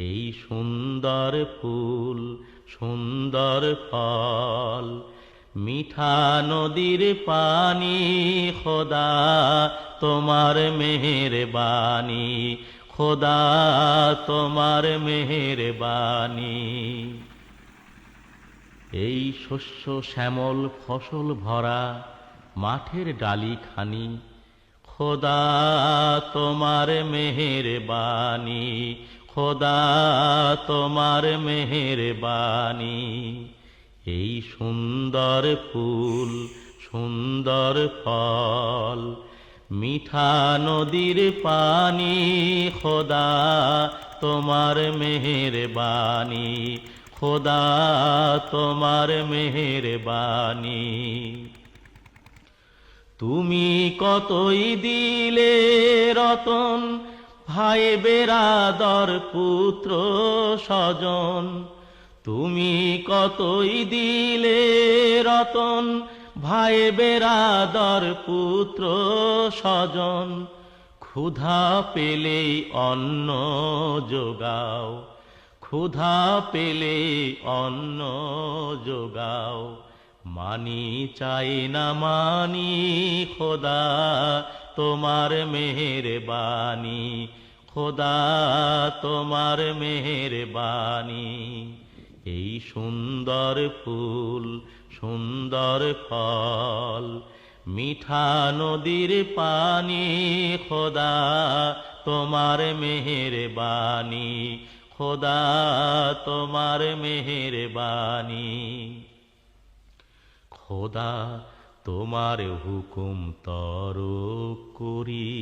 এই সুন্দর ফুল সুন্দর ফল, মিঠা নদীর পানি, খোদা তোমার মেহেরবানি, খোদা তোমার মেহেরবানি। এই শস্য শ্যামল ফসল ভরা মাঠের ডালিখানি, খোদা তোমার মেহেরবানি, খোদা তোমার মেহেরবানি। এই সুন্দর ফুল সুন্দর ফল, মিঠা নদীর পানি, খোদা তোমার মেহেরবানি, খোদা তোমার মেহেরবানি। তুমি কতই দিলে রতন, ভাই বেরাদর পুত্র স্বজন। তুমি কতই দিলে রতন, ভাই বেরাদর পুত্র স্বজন। ক্ষুধা পেলেই অন্ন যোগাও, ক্ষুধা পেলে অন্ন যোগাও। মানি চাই না মানি, খোদা তোমার মেহেরবানি, খোদা তোমার মেহেরবানি। এই সুন্দর ফুল সুন্দর ফল, মিঠা নদীর পানি, খোদা তোমার মেহেরবানি, খোদা তোমার মেহেরবানি। খোদা তোমার হুকুম তরক করি,